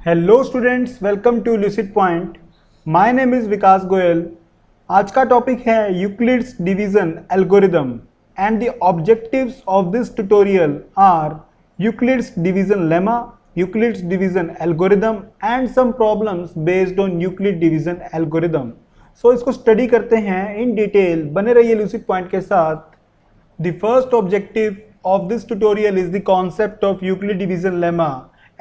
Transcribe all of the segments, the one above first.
Hello students, welcome to lucid point. My name is Vikas Goyal. आज का topic है Euclid's division algorithm and the objectives of this tutorial are Euclid's division lemma, Euclid's division algorithm and some problems based on Euclid division algorithm. So इसको study करते हैं in detail. बने रहिए lucid point के साथ। The first objective of this tutorial is the concept of Euclid division lemma,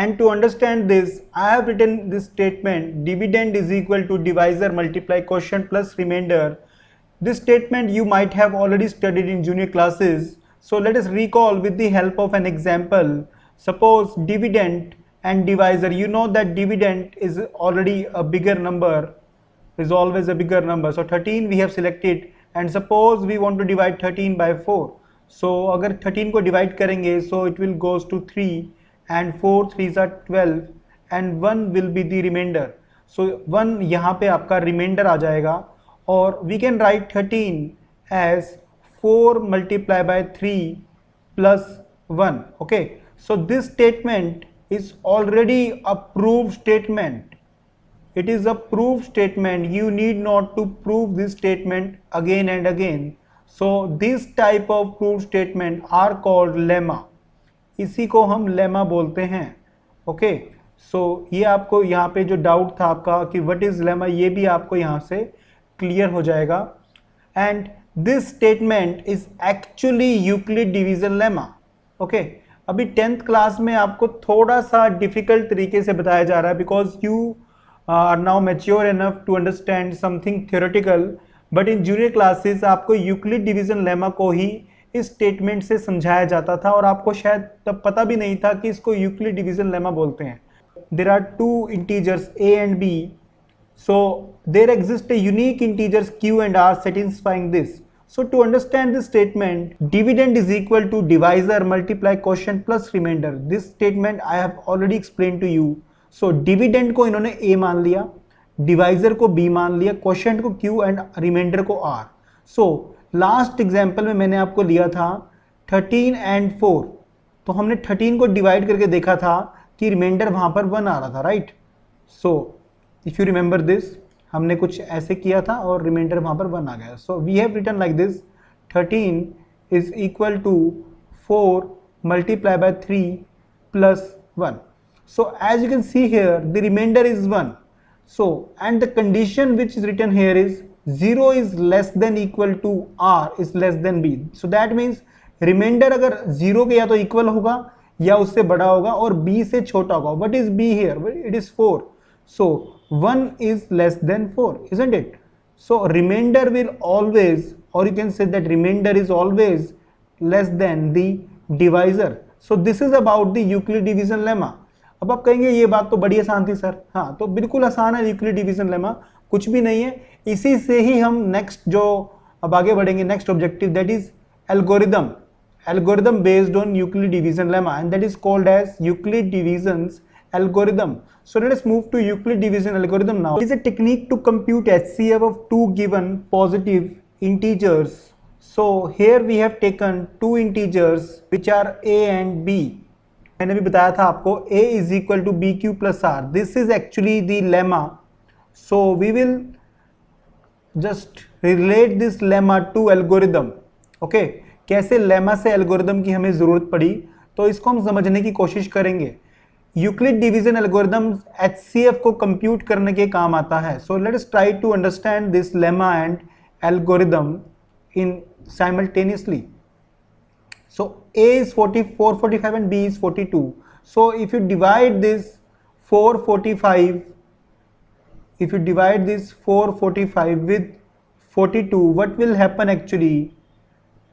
and to understand this I have written this statement: dividend is equal to divisor multiply quotient plus remainder. This statement you might have already studied in junior classes, so let us recall with the help of an example. Suppose dividend and divisor, you know that dividend is already a bigger number, is always a bigger number. So 13 we have selected, and suppose we want to divide 13 by 4. So अगर 13 को divide करेंगे so it will goes to 3 and 4 3s are 12 and 1 will be the remainder. So 1 यहाँ पे आपका remainder आ जाएगा और we can write 13 as 4 multiplied by 3 plus 1. Okay, so this statement is already a proof statement. It is a proof statement. You need not to prove this statement again and again. So this type of proof statement are called lemma. इसी को हम lemma बोलते हैं. Okay, सो ये आपको यहाँ पे जो डाउट था आपका कि व्हाट इज लेमा, ये भी आपको यहाँ से क्लियर हो जाएगा. And this statement is actually Euclid division lemma. Okay, अभी 10th क्लास में आपको थोड़ा सा डिफिकल्ट तरीके से बताया जा रहा है because you are now mature enough to understand something theoretical, but in junior classes आपको यूक्लिड डिवीजन लेमा को ही इस स्टेटमेंट से समझाया जाता था और आपको शायद तब पता भी नहीं था कि इसको यूक्लिड डिवीजन लेमा बोलते हैं. There are two integers a and b, so there exists a unique integers q and r satisfying this. So to understand this statement, dividend is equal to divisor multiply quotient plus remainder. This statement I have already explained to you. So dividend को इन्होंने a मान लिया, divisor को b मान लिया, quotient को q and reminder को r. So last example में मैंने आपको लिया था 13 एंड 4, तो हमने 13 को डिवाइड करके देखा था कि रिमाइंडर वहां पर 1 आ रहा था, right. So if you remember this, हमने कुछ ऐसे किया था और रिमाइंडर वहां पर 1 आ गया. So we have written like this: 13 is equal to 4 multiply by 3 plus 1. So as you can see here, the remainder is 1. So and the condition which is written here is 0 is less than equal to r is less than b. So that means remainder अगर 0 के या तो equal होगा या उससे बड़ा होगा और b से छोटा होगा. What is b here? It is 4. So 1 is less than 4, isn't it? So remainder will always, or you can say that remainder is always less than the divisor. So this is about the Euclid division lemma. अब आप कहेंगे ये बात तो बड़ी आसान थी sir. हाँ, तो बिल्कुल आसान है यूक्लिड डिवीजन लेमा, कुछ भी नहीं है. इसी से ही हम नेक्स्ट जो अब आगे बढ़ेंगे, next objective, that is algorithm. Algorithm based on Euclid division lemma and that is called as Euclid divisions algorithm. So let us move to Euclid division algorithm now. It is a technique to compute HCF of two given positive integers. So here we have taken two integers which are a and b. मैंने भी बताया था आपको a is equal to bq plus r. This is actually the lemma. So we will just relate this lemma to algorithm. Okay, कैसे lemma से algorithm की हमें ज़रूरत पड़ी, तो इसको हम समझने की कोशिश करेंगे. यूक्लिड डिवीजन एल्गोरिदम HCF को कंप्यूट करने के काम आता है. So let us try to understand this lemma and algorithm in simultaneously. So a is 445 and b is 42. So if you divide this 445, if you divide this 445 with 42, what will happen actually?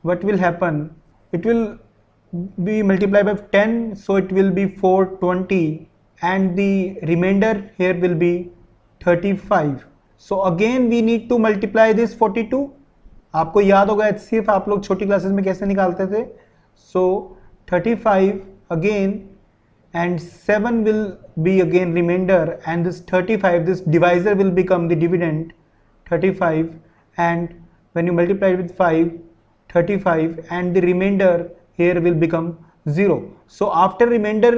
What will happen? It will be multiplied by 10, so it will be 420 and the remainder here will be 35. So again we need to multiply this 42. आपको याद होगा HCF आप लोग छोटी classes में कैसे निकालते थे. So 35 again and 7 will be again remainder and this 35, this divisor will become the dividend 35, and when you multiply it with 5, 35 and the remainder here will become 0. So after remainder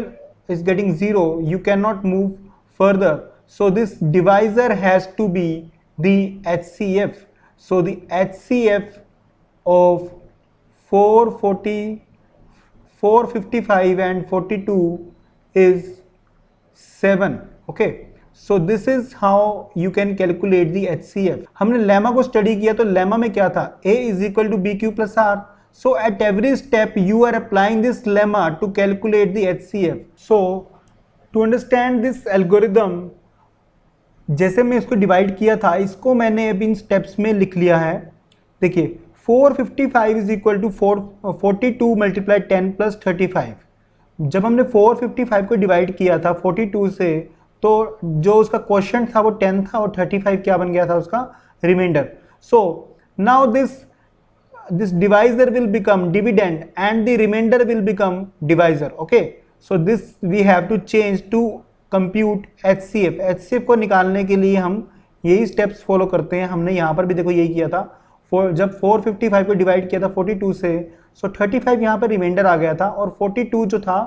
is getting 0, you cannot move further. So this divisor has to be the HCF. So the HCF of 440 455 and 42 is 7. Okay, so this is how you can calculate the HCF. हमने lemma को study किया तो lemma में क्या था, A is equal to BQ plus R. So at every step you are applying this lemma to calculate the HCF. So to understand this algorithm, जैसे मैं इसको डिवाइड किया था, इसको मैंने अब इन स्टेप्स में लिख लिया है. देखिए 455 is equal to 42 multiply 10 plus 35. जब हमने 455 को डिवाइड किया था 42 से, तो जो उसका क्वेश्चन था वो 10 था और 35 क्या बन गया था उसका remainder. So now this divisor will become dividend and the remainder will become divisor. Okay, so this we have to change to compute HCF. HCF को निकालने के लिए हम यही स्टेप्स फॉलो करते हैं. हमने यहाँ पर भी देखो यही किया था. जब 455 को डिवाइड किया था 42 से, सो 35 यहाँ पर रिमाइंडर आ गया था और 42 जो था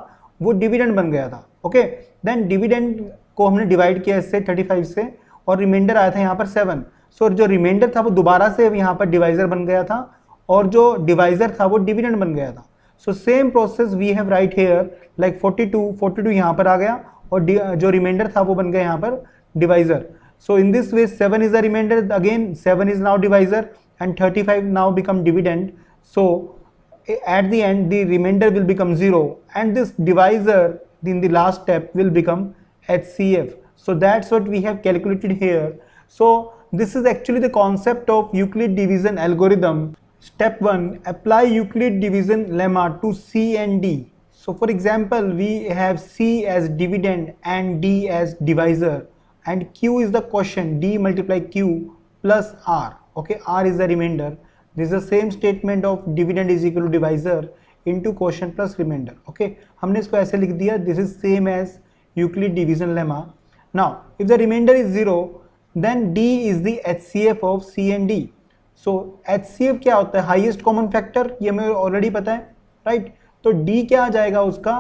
वो डिविडेंड बन गया था. ओके, देन डिविडेंड को हमने डिवाइड किया इससे 35 से और रिमाइंडर आया था यहाँ पर 7. सो जो रिमाइंडर था वो दोबारा से यहाँ पर डिवाइजर बन गया था और जो डिवाइजर था वो डिविडेंड बन गया था. So same process we have write here, like 42 यहाँ पर आ गया और जो रिमाइंडर था वो बन गया यहाँ पर divisor. So in this way 7 is the remainder, again 7 is now divisor and 35 now become dividend. So at the end the remainder will become 0 and this divisor in the last step will become HCF. So that's what we have calculated here. So this is actually the concept of Euclid division algorithm. Step 1, apply Euclid division lemma to C and D. So for example, we have C as dividend and D as divisor and Q is the quotient, D multiply Q plus R. Okay, R is the remainder. This is the same statement of dividend is equal to divisor into quotient plus remainder. Okay, हमने इसको ऐसे लिख दिया. This is same as Euclid division lemma. Now, if the remainder is 0, then D is the HCF of C and D. So HCF क्या होता है? Highest common factor. ये हमें already पता है, right? तो D क्या आ जाएगा उसका?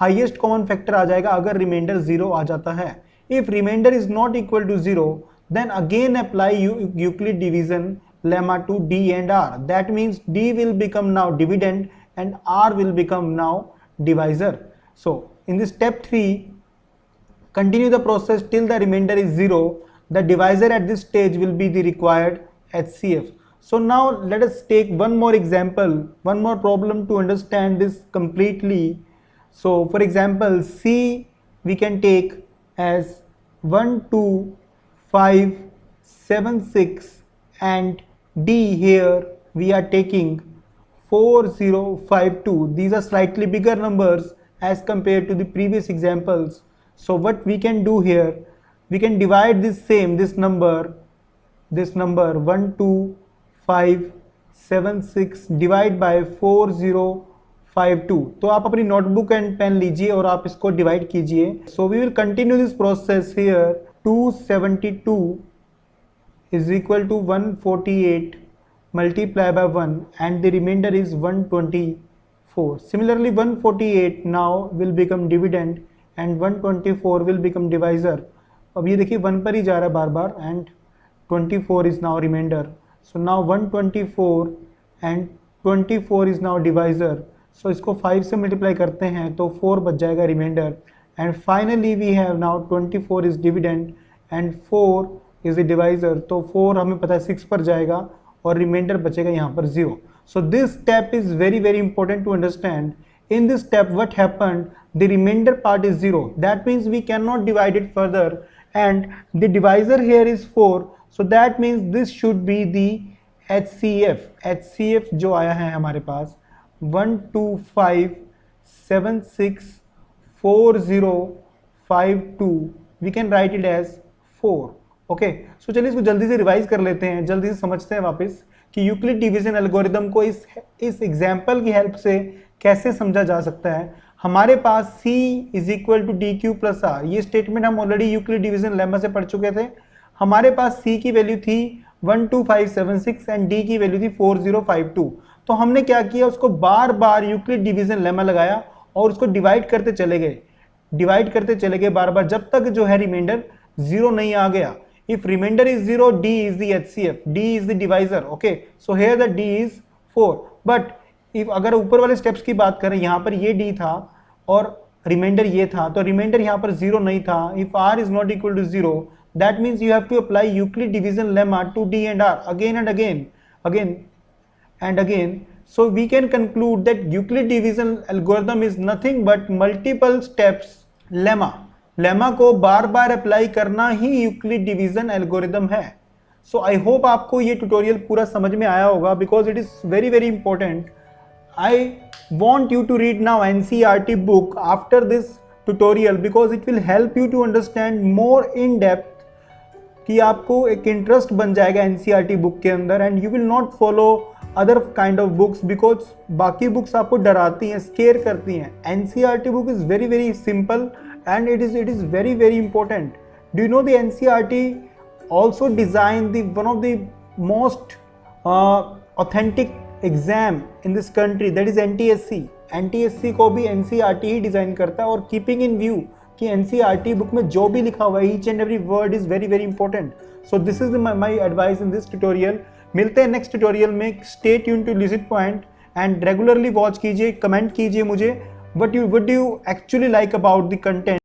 Highest common factor आ जाएगा अगर remainder 0 आ जाता है. If remainder is not equal to 0, then again apply Euclid division lemma to D and R. That means D will become now dividend and R will become now divisor. So in this step 3, continue the process till the remainder is 0. The divisor at this stage will be the required HCF. So now let us take one more example, one more problem to understand this completely. So for example, C we can take as 1, 2, 5, 7, 6 and D here we are taking 4, 0, 5, 2. These are slightly bigger numbers as compared to the previous examples. So what we can do here, we can divide this number 1, 2, 5, 7, 6 divide by 4, 0, 5, 2. तो आप अपनी notebook and pen लीजिए और आप इसको divide कीजिए. So we will continue this process here. 272 is equal to 148 multiply by 1 and the remainder is 124. Similarly 148 now will become dividend and 124 will become divisor. अब ये देखिए 1 पर ही जा रहा है बार बार and 24 is now remainder. So now 124 and 24 is now divisor. So इसको 5 से multiply करते हैं तो 4 बच जाएगा reminder. And finally we have now 24 is dividend and 4 is a divisor. तो 4 हमें पता है 6 पर जाएगा और रिमाइंडर बचेगा यहाँ पर 0. So this step is very important to understand. In this step what happened, the remainder part is 0. That means we cannot divide it further and the divisor here is 4. So that means this should be the HCF. HCF जो आया है हमारे पास 1, 2, 5, 7, 6, 4, 0, 5, 2. We can write it as 4. Okay, सो चलिए इसको जल्दी से revise कर लेते हैं, जल्दी से समझते हैं वापस कि यूक्लिड डिवीजन एल्गोरिदम को इस एग्जाम्पल की हेल्प से कैसे समझा जा सकता है. हमारे पास C is equal to D Q plus R, ये स्टेटमेंट हम ऑलरेडी यूक्लिड डिवीजन लेमा से पढ़ चुके थे. हमारे पास C की वैल्यू थी 12576 एंड D की वैल्यू थी 4052. तो हमने क्या किया, उसको बार बार यूक्लिड डिवीजन लेमा लगाया और उसको डिवाइड करते चले गए. डिवाइड करते चले गए बार बार जब तक जो है रिमाइंडर 0 नहीं आ गया. If remainder is 0, D is the HCF, D is the divisor. Okay, so here the D is 4. But if अगर ऊपर वाले स्टेप्स की बात करें, यहाँ पर ये D था और रिमाइंडर ये था, तो रिमाइंडर यहाँ पर 0 नहीं था. If R is not equal to 0, that means you have to apply Euclid division lemma to D and R again and again and again. So we can conclude that Euclid division algorithm is nothing but multiple steps lemma. Lemma को बार बार apply करना ही Euclid division algorithm है. सो I hope आपको ये tutorial पूरा समझ में आया होगा because it is very very important. I want you to read now NCERT book after this tutorial because it will help you to understand more in depth कि आपको एक इंटरेस्ट बन जाएगा NCERT बुक के अंदर and you will not follow other kind of books because बाकी books आपको डराती हैं, स्केयर करती हैं. NCERT book is very very simple and it is very very important. Do you know the NCERT also designed the one of the most authentic exam in this country, that is NTSC. NTSC को भी NCERT ही design करता है और keeping in view कि NCERT book में जो भी लिखा हुआ है each and every word is very very important. So this is my advice in this tutorial. मिलते हैं नेक्स्ट ट्यूटोरियल में. Stay tuned to Lucid Point and regularly watch कीजिए, कमेंट कीजिए मुझे what do you actually like about the content.